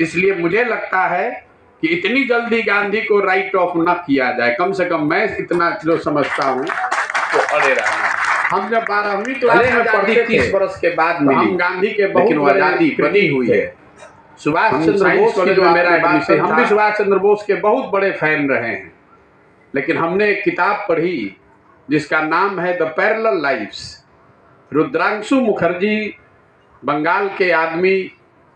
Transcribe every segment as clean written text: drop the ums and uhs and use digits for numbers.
इसलिए मुझे लगता है कि इतनी जल्दी गांधी को राइट ऑफ न किया जाए। कम से कम मैं इतना जो समझता हूँ तो अड़े रहना। हम जब 12वीं क्लास में पढ़ते थे 30 वर्ष के बाद मिली, हम गांधी के बहुत आज़ादी बनी हुई है। सुभाष चंद्र बोस की जो मेरा एडमिशन, हम भी सुभाष चंद्र बोस के बहुत बड़े फैन रहे हैं, लेकिन हमने एक किताब पढ़ी जिसका नाम है the parallel lives. Rudrangshu Mukherjee Bengal के आदमी,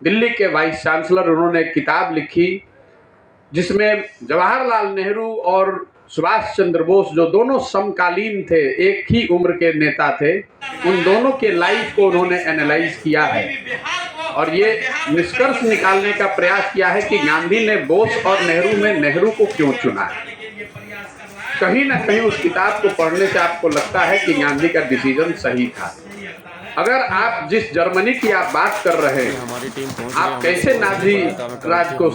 दिल्ली के वाइस चांसलर, उन्होंने एक किताब लिखी जिसमें जवाहरलाल नेहरू और सुभाष चंद्र बोस, जो दोनों समकालीन थे, एक ही उम्र के नेता थे, उन दोनों के लाइफ को उन्होंने एनालाइज किया है और ये निष्कर्ष निकालने का प्रयास किया है कि गांधी ने बोस और नेहरू में नेहरू को क्यों चुना है। कहीं ना कहीं उस किताब को पढ़ने से आपको लगता है कि गांधी का डिसीजन सही था। अगर आप जिस जर्मनी की आप बात कर रहे हैं, आप कैसे नाजी राज को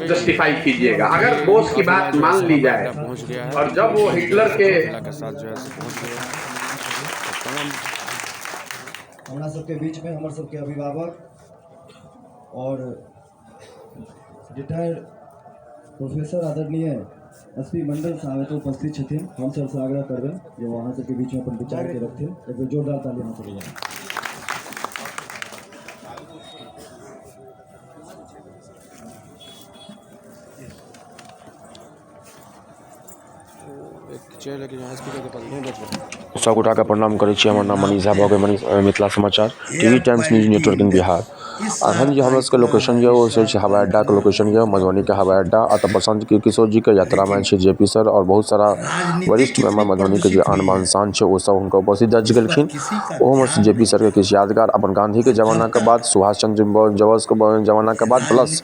जस्टिफाई कीजिएगा अगर बोस की बात मान ली जाए और जब वो हिटलर के हमारा सबके बीच में हमारे सबके अभिभावक और रिटायर्ड प्रोफेसर आदरणीय एसपी मंडल साहब तो उपस्थित छथिन। हम सबसे आग्रह करबे जो वहाँ सबके बीच में अपन विचार के रखते एक जोरदार ताली हम चले जाए। सबगोटा के प्रणाम करै छी। हमर नाम मनीष झा भऽ गेल, मिथिला समाचार टीवी टाइम्स न्यूज नेटवर्क इन बिहार। अखन जो हमरा सबके लोकेशन यऽ वो छै हवाई अड्डा के लोकेशन यऽ, मधुबनी के हवाई अड्डा। अतः प्रशांत किशोर जी के यात्रा में छै जेपी सर और बहुत सारा वरिष्ठ मेंबर मधुबनी के जो आन बान शान छै वो सब हुनका उपस्थित दर्ज केलखिन। ओहोमे जेपी सर के किछु यादगार अपन गांधी के जमाना के बाद, सुभाष चंद्र बोस के जमाना के बाद, प्लस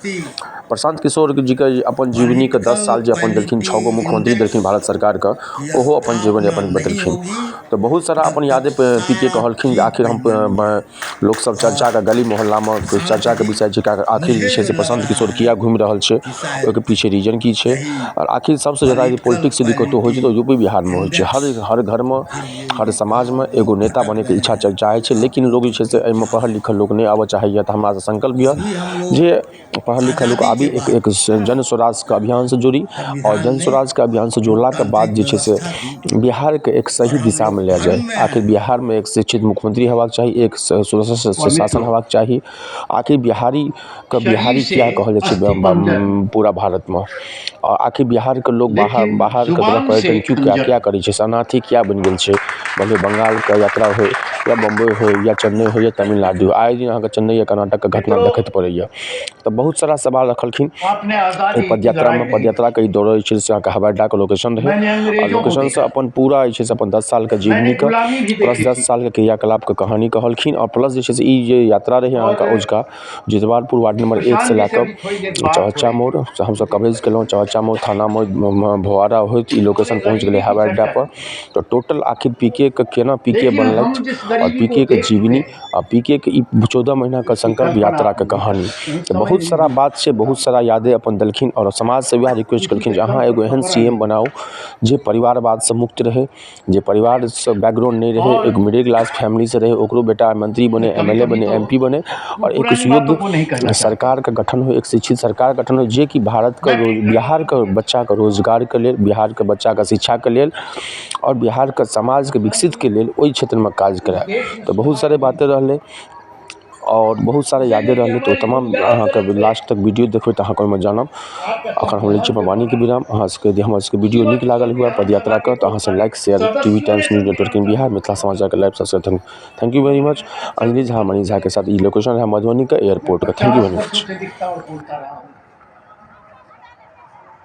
प्रशांत किशोर जी के अपन जीवनी के 10 साल जो अपन देलखिन, 6 गो मुख्यमंत्री देलखिन भारत सरकार के, ओहो अपन जीवन यापन बतेलखिन। तो बहुत सारा अपन यादें पीके कहलखिन कि आखिर हम लोग सब चर्चा का गली मोहल्ला में चर्चा के विषय छै कि आखिर जे छै से प्रशांत किशोर किया घूमि रहल छै, ओहिके पीछे रीजन की छै। और आखिर सबसे ज्यादा यदि पॉलिटिक्स यदि कतौ होइ छै तो यूपी बिहार में होइ छै। हर घर में, हर समाज में एगो नेता बने के इच्छा चाहै छै, लेकिन लोग जे छै से एहिमे पढ़ल लिखल लोग नहीं आबऽ चाहैया। तो हमरा संकल्प यऽ जे पढ़ल लिखल लोग आबी, एक जन स्वराज के अभियान से जुड़ी और जन स्वराज के अभियान से जुड़ला के बाद जे छै से बिहार के एक सही दिशा में ले जाए। आखिर बिहार में एक शिक्षित मुख्यमंत्री हेबाक चाही, एक शासन हेबाक चाही। आखिर बिहारी क्या कहल जाइ छै पूरा भारत में, और आखिर बिहार के लोग बाहर के तरफ पर्यटन क्या करै छै, शरणार्थी क्या बन गेल छै। भले बंगाल के यात्रा हो या बम्बई हो या चेन्नई हो या तमिलनाडु हो, आए दिन अहाँके चेन्नई या कर्नाटक के घटना देखैत पड़ैया। तो बहुत सारा सवाल रखलखिन पदयात्रा के दौड़ जे छै से अहाँके हवाई अड्डा के लोकेशन रहे, और लोकेशन से अपन पूरा जे छै से अपन 10 साल के जीवनी के प्लस 10 साल के क्रियाकलाप के कहानी कहलखिन। और प्लस जे छै से ई जे यात्रा रहे अहाँके ओजका जितवारपुर वार्ड नंबर 1 से लेकर चौहच्चा मोड़ हम सब कवरेज केलहुँ। चौहच्चा मोड़ थाना मोड़ भोआरा होइत ई लोकेशन पहुँच गेलै हवाई अड्डा पर। तो टोटल आखिर पीके के केना पीके बनलथि और पीके के जीवनी और पीके के ई 14 महीना के संकल्प यात्रा के कहानी, तो बहुत सारा बात छै, बहुत सारा यादें अपन देलखिन। और समाज से वह रिक्वेस्ट केलखिन जे अहाँ एगो एहन सीएम बनाओ जे परिवारवाद से मुक्त रहे, जे परिवार से बैकग्राउंड नहीं रहे, एक मिडिल क्लास फैमिली से रहे, ओकरो बेटा मंत्री बने, एमएलए बने, एमपी बने, और एक सुयोग्य सरकार का गठन हो, एक शिक्षित सरकार गठन हो जे कि बिहार के बच्चा के रोजगार के लेल, बिहार के बच्चा के शिक्षा के लेल और बिहार के समाज के विकसित के लेल ओहि क्षेत्र में काज कराए। तो बहुत सारे बातें रहले और बहुत सारे यादें रहले। तो तमाम अहाँके लास्ट तक वीडियो देखबै तो अहाँके ओहिमे जानब। अखन हम लै छी वाणी के विराम। अहाँ सबके यदि हमर सबके वीडियो नीक लागल हुए पदयात्रा के तो अहाँ सब like share TV times news network इन बिहार मिथिला समाचार के live subscribe. Thank you very much. Anjali Jha Manish Jha के साथ ये लोकेशन है मधुबनी का एयरपोर्ट का। Thank you very much.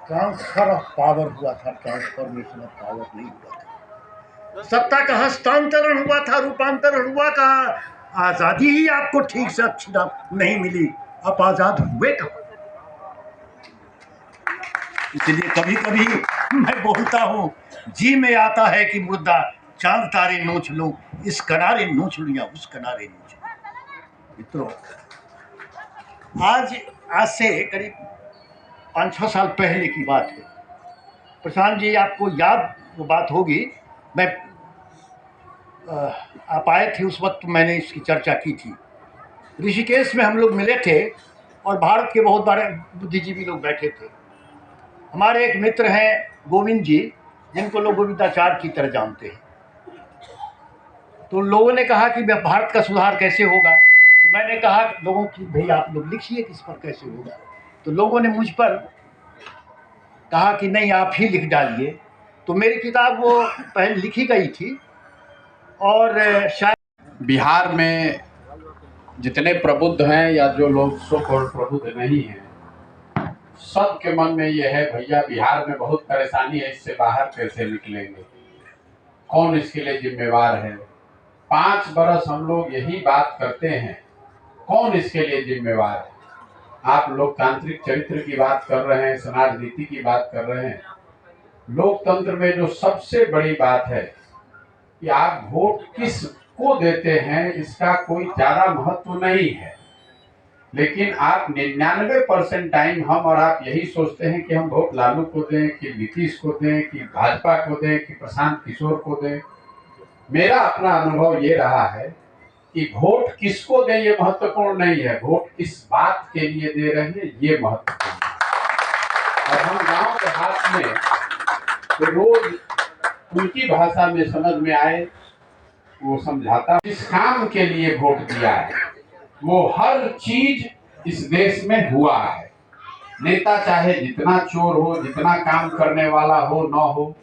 Transfer of power हुआ था, ट्रांसफॉर्मेशन ऑफ पावर नहीं हुआ था। सत्ता का हस्तांतरण हुआ था, रूपांतरण हुआ था। आजादी ही आपको ठीक से अच्छी नहीं मिली, आप आजाद हुए कब? इसलिए कभी कभी मैं बोलता हूँ, जी में आता है कि मुद्दा चांद तारे नोच लो, इस किनारे नोच लो या उस किनारे नोच लो। मित्रों, आज से करीब 5-6 साल पहले की बात है। प्रशांत जी आपको याद वो बात होगी, मैं आप आए थे उस वक्त, मैंने इसकी चर्चा की थी। ऋषिकेश में हम लोग मिले थे और भारत के बहुत बड़े बुद्धिजीवी लोग बैठे थे। हमारे एक मित्र हैं गोविंद जी, जिनको लोग गोविंदाचार्य की तरह जानते हैं। तो लोगों ने कहा कि भारत का सुधार कैसे होगा। तो मैंने कहा लोगों की, भाई आप लोग लिखिए किस पर कैसे होगा। तो लोगों ने मुझ पर कहा कि नहीं आप ही लिख डालिए। तो मेरी किताब वो पहले लिखी गई थी और शायद बिहार में जितने प्रबुद्ध हैं या जो लोग सो कॉल्ड प्रबुद्ध नहीं हैं, सबके मन में ये है भैया बिहार में बहुत परेशानी है, इससे बाहर कैसे निकलेंगे, कौन इसके लिए जिम्मेवार है। 5 बरस हम लोग यही बात करते हैं, कौन इसके लिए जिम्मेवार है। आप लोकतांत्रिक चरित्र की बात कर रहे हैं, समाज नीति की बात कर रहे हैं। लोकतंत्र में जो सबसे बड़ी बात है कि आप वोट किस को देते हैं, इसका कोई ज्यादा महत्व नहीं है। लेकिन आप 99% टाइम हम और आप यही सोचते हैं कि हम वोट लालू को दें कि नीतीश को दें कि भाजपा को दें कि प्रशांत किशोर को दें। मेरा अपना अनुभव ये रहा है कि वोट किसको दें ये महत्वपूर्ण नहीं है, वोट किस बात के लिए दे रहे हैं ये महत्वपूर्ण है। और हम गांव के हाथ में तो रोज उनकी भाषा में समझ में आए वो समझाता। इस काम के लिए वोट दिया है, वो हर चीज इस देश में हुआ है। नेता चाहे जितना चोर हो, जितना काम करने वाला हो ना हो।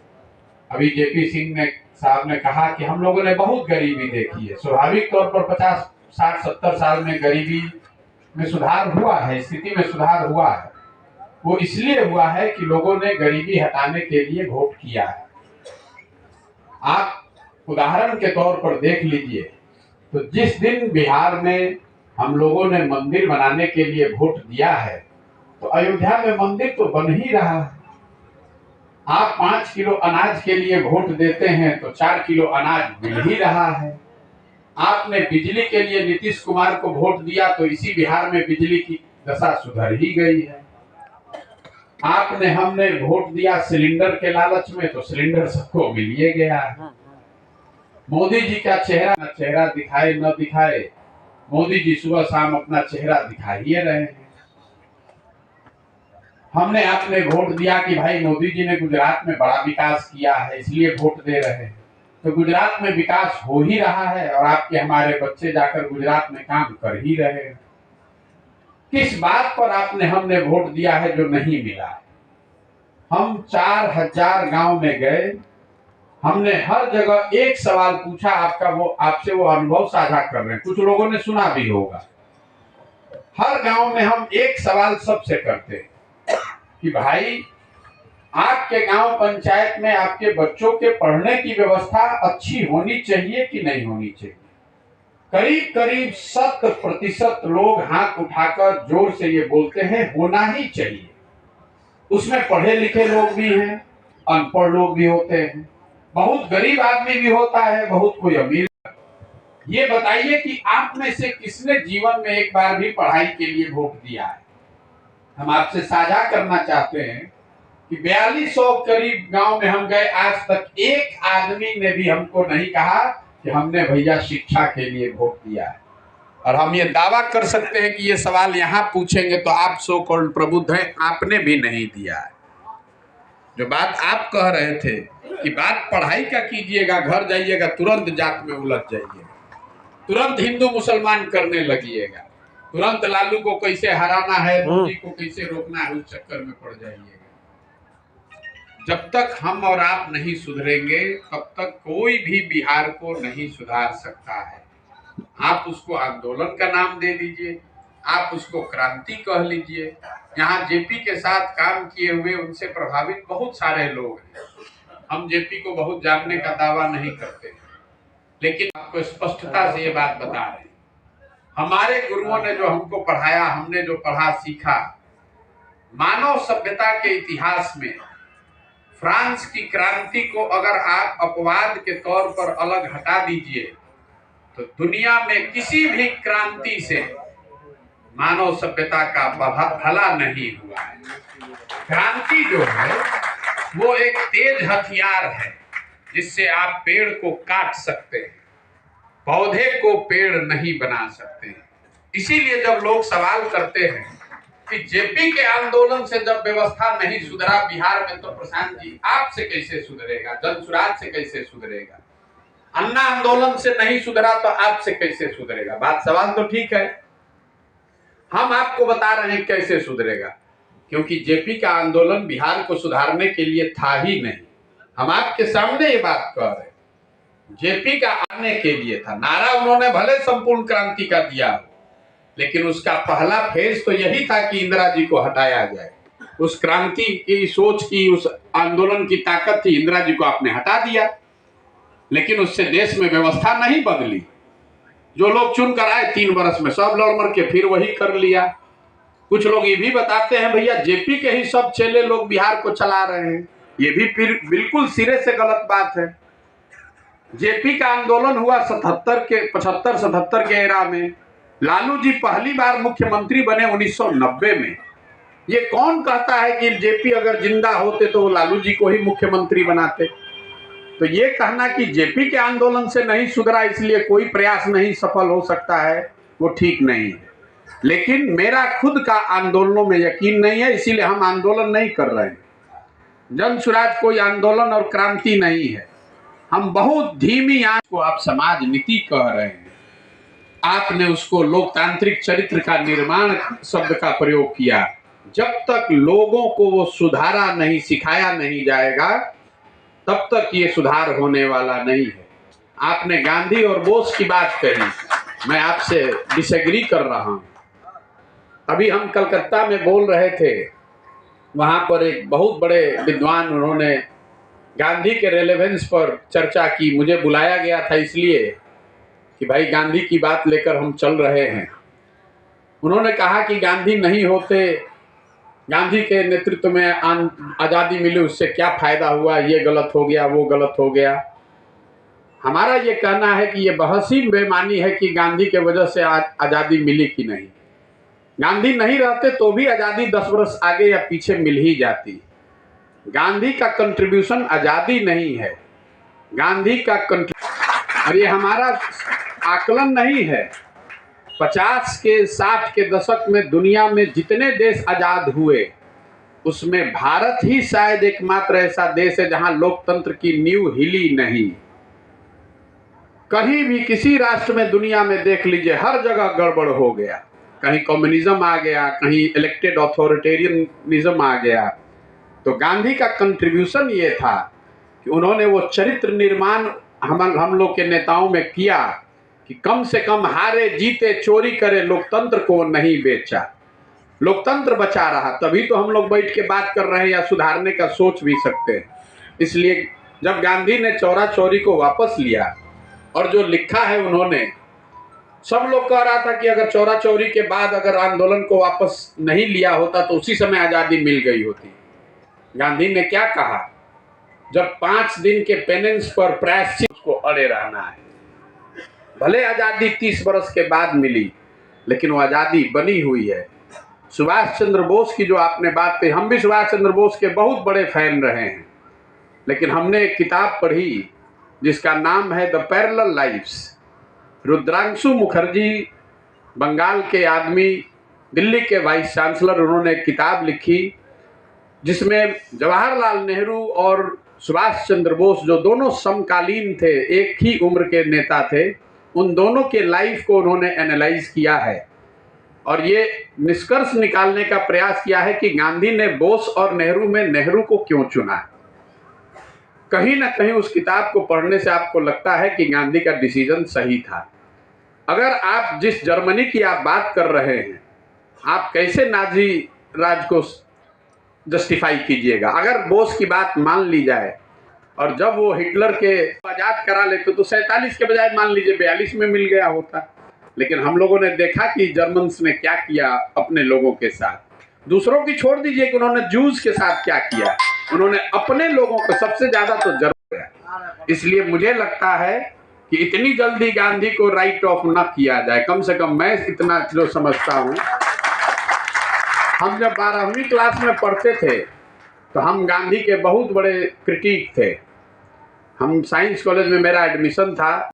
अभी जेपी सिंह ने साहब ने कहा कि हम लोगों ने बहुत गरीबी देखी है। स्वाभाविक तौर पर 50, 60, 70 साल में गरीबी में सुधार हुआ है, स्थिति में सुधार हुआ है। वो इसलिए हुआ है कि लोगों ने गरीबी हटाने के लिए वोट किया है। आप उदाहरण के तौर पर देख लीजिए, तो जिस दिन बिहार में हम लोगों ने मंदिर बनाने के लिए वोट दिया है, तो अयोध्या में मंदिर तो बन ही रहा है। आप 5 किलो अनाज के लिए वोट देते हैं तो 4 किलो अनाज मिल ही रहा है। आपने बिजली के लिए नीतीश कुमार को वोट दिया तो इसी बिहार में बिजली की दशा सुधर ही गई है। आपने हमने वोट दिया सिलेंडर के लालच में तो सिलेंडर सबको मिल ही गया है। मोदी जी का चेहरा दिखाए न दिखाए, मोदी जी सुबह शाम अपना चेहरा दिखा ही रहे हैं। हमने आपने वोट दिया कि भाई मोदी जी ने गुजरात में बड़ा विकास किया है इसलिए वोट दे रहे हैं, तो गुजरात में विकास हो ही रहा है और आपके हमारे बच्चे जाकर गुजरात में काम कर ही रहे हैं। किस बात पर आपने हमने वोट दिया है जो नहीं मिला है। हम 4000 गांव में गए, हमने हर जगह एक सवाल पूछा, आपसे वो अनुभव साझा कर रहे हैं, कुछ लोगों ने सुना भी होगा। हर गांव में हम एक सवाल सबसे करते हैं कि भाई आपके गांव पंचायत में आपके बच्चों के पढ़ने की व्यवस्था अच्छी होनी चाहिए कि नहीं होनी चाहिए। करीब 100% लोग हाथ उठाकर जोर से ये बोलते हैं होना ही चाहिए। उसमें पढ़े लिखे लोग भी हैं, अनपढ़ लोग भी होते हैं, बहुत गरीब आदमी भी होता है, बहुत कोई अमीर। ये बताइए कि आप में से किसने जीवन में एक बार भी पढ़ाई के लिए वोट दिया है। हम आपसे साझा करना चाहते हैं कि 4200 करीब गांव में हम गए, आज तक एक आदमी ने भी हमको नहीं कहा कि हमने भैया शिक्षा के लिए वोट दिया है। और हम ये दावा कर सकते हैं कि ये सवाल यहाँ पूछेंगे तो आप सो कॉल्ड प्रबुद्ध हैं, आपने भी नहीं दिया है। जो बात आप कह रहे थे कि बात पढ़ाई का कीजिएगा, घर जाइएगा तुरंत जात में उलझ जाइएगा, तुरंत हिंदू मुसलमान करने लगिएगा, तुरंत लालू को कैसे हराना है, मोदी को कैसे रोकना है, उस चक्कर में पड़ जाइएगा। जब तक हम और आप नहीं सुधरेंगे तब तक कोई भी बिहार को नहीं सुधार सकता है। आप उसको आंदोलन का नाम दे दीजिए, आप उसको क्रांति कह लीजिए। यहाँ जेपी के साथ काम किए हुए उनसे प्रभावित बहुत सारे लोग हैं। हम जेपी को बहुत जानने का दावा नहीं करते, लेकिन आपको स्पष्टता से ये बात बता रहे हैं, हमारे गुरुओं ने जो हमको पढ़ाया, हमने जो पढ़ा सीखा, मानव सभ्यता के इतिहास में फ्रांस की क्रांति को अगर आप अपवाद के तौर पर अलग हटा दीजिए तो दुनिया में किसी भी क्रांति से मानव सभ्यता का भला नहीं हुआ है। क्रांति जो है वो एक तेज हथियार है जिससे आप पेड़ को काट सकते हैं, पौधे को पेड़ नहीं बना सकते हैं। इसीलिए जब लोग सवाल करते हैं कि जेपी के आंदोलन से जब व्यवस्था नहीं सुधरा बिहार में, तो प्रशांत जी आपसे कैसे सुधरेगा, जनसुराज से कैसे सुधरेगा? अन्ना आंदोलन से नहीं सुधरा तो आपसे कैसे सुधरेगा? बात सवाल तो ठीक है, हम आपको बता रहे हैं कैसे सुधरेगा, क्योंकि जेपी का आंदोलन बिहार को सुधारने के लिए था ही नहीं। हम आपके सामने ये बात कह रहे हैं, जेपी का आने के लिए था। नारा उन्होंने भले संपूर्ण क्रांति का दिया, लेकिन उसका पहला फेज तो यही था कि इंदिरा जी को हटाया जाए। उस क्रांति की सोच की, उस आंदोलन की ताकत थी, इंदिरा जी को आपने हटा दिया, लेकिन उससे देश में व्यवस्था नहीं बदली। जो लोग चुन कर आए 3 वर्ष में सब लड़ मर के फिर वही कर लिया। कुछ लोग ये भी बताते हैं भैया जेपी के ही सब चेले लोग बिहार को चला रहे हैं, ये भी फिर बिल्कुल सिरे से गलत बात है। जेपी का आंदोलन हुआ 75-77 के एरा में। लालू जी पहली बार मुख्यमंत्री बने 1990 में। ये कौन कहता है कि जेपी अगर जिंदा होते तो वो लालू जी को ही मुख्यमंत्री बनाते? तो ये कहना कि जेपी के आंदोलन से नहीं सुधरा इसलिए कोई प्रयास नहीं सफल हो सकता है, वो ठीक नहीं है। लेकिन मेरा खुद का आंदोलनों में यकीन नहीं है, इसीलिए हम आंदोलन नहीं कर रहे हैं। जन सुराज कोई आंदोलन और क्रांति नहीं है। हम बहुत धीमी आंच को आप समाज नीति कह रहे हैं, आपने उसको लोकतांत्रिक चरित्र का निर्माण शब्द का प्रयोग किया। जब तक लोगों को वो सुधारा नहीं, सिखाया नहीं जाएगा, तब तक ये सुधार होने वाला नहीं है। आपने गांधी और बोस की बात कही, मैं आपसे डिसएग्री कर रहा हूं। अभी हम कलकत्ता में बोल रहे थे, वहां पर एक बहुत बड़े विद्वान, उन्होंने गांधी के रेलेवेंस पर चर्चा की। मुझे बुलाया गया था इसलिए कि भाई गांधी की बात लेकर हम चल रहे हैं। उन्होंने कहा कि गांधी नहीं होते, गांधी के नेतृत्व में आज़ादी मिली, उससे क्या फायदा हुआ, ये गलत हो गया, वो गलत हो गया। हमारा ये कहना है कि ये बहस ही बेमानी है कि गांधी के वजह से आज़ादी मिली कि नहीं। गांधी नहीं रहते तो भी आज़ादी 10 वर्ष आगे या पीछे मिल ही जाती। गांधी का कंट्रीब्यूशन आज़ादी नहीं है, गांधी का और ये हमारा आकलन नहीं है। 50 के 60 के दशक में दुनिया में जितने देश आजाद हुए, उसमें भारत ही शायद एकमात्र ऐसा देश है जहां लोकतंत्र की नींव हिली नहीं। कहीं भी किसी राष्ट्र में दुनिया में देख लीजिए, हर जगह गड़बड़ हो गया। कहीं कम्युनिज्म आ गया, कहीं इलेक्टेड ऑथोरिटेरियनिज्म आ गया। तो गांधी का कंट्रीब्यूशन ये था कि उन्होंने वो चरित्र निर्माण हम लोग के नेताओं में किया कि कम से कम हारे जीते चोरी करे, लोकतंत्र को नहीं बेचा, लोकतंत्र बचा रहा। तभी तो हम लोग बैठ के बात कर रहे हैं या सुधारने का सोच भी सकते हैं। इसलिए जब गांधी ने चौरा चौरी को वापस लिया और जो लिखा है उन्होंने, सब लोग कह रहा था कि अगर चौरा चौरी के बाद अगर आंदोलन को वापस नहीं लिया होता तो उसी समय आज़ादी मिल गई होती। गांधी ने क्या कहा, जब 5 दिन के पेनेंस पर प्रायश्चित, उसको अड़े रहना है। भले आज़ादी 30 वर्ष के बाद मिली, लेकिन वो आज़ादी बनी हुई है। सुभाष चंद्र बोस की जो आपने बात कही, हम भी सुभाष चंद्र बोस के बहुत बड़े फैन रहे हैं, लेकिन हमने एक किताब पढ़ी जिसका नाम है the parallel lifes. Rudrangshu Mukherjee, Bengal के आदमी, दिल्ली के वाइस चांसलर, उन्होंने एक किताब लिखी जिसमें जवाहरलाल नेहरू और सुभाष चंद्र बोस, जो दोनों समकालीन थे, एक ही उम्र के नेता थे, उन दोनों के लाइफ को उन्होंने एनालाइज किया है और ये निष्कर्ष निकालने का प्रयास किया है कि गांधी ने बोस और नेहरू में नेहरू को क्यों चुना। कहीं ना कहीं उस किताब को पढ़ने से आपको लगता है कि गांधी का डिसीजन सही था। अगर आप जिस जर्मनी की आप बात कर रहे हैं, आप कैसे नाजी राज को जस्टिफाई कीजिएगा? अगर बोस की बात मान ली जाए और जब वो हिटलर के आजाद करा लेते तो 47 के बजाय मान लीजिए 42 में मिल गया होता। लेकिन हम लोगों ने देखा कि जर्मन्स ने क्या किया अपने लोगों के साथ। दूसरों की छोड़ दीजिए कि उन्होंने जूस के साथ क्या किया, उन्होंने अपने लोगों को सबसे ज्यादा तो जर्मन। इसलिए मुझे लगता है कि इतनी जल्दी गांधी को राइट ऑफ न किया जाए। कम से कम मैं इतना जो समझता हूँ, हम जब 12वीं क्लास में पढ़ते थे तो हम गांधी के बहुत बड़े क्रिटिक थे। हम साइंस कॉलेज में मेरा एडमिशन था।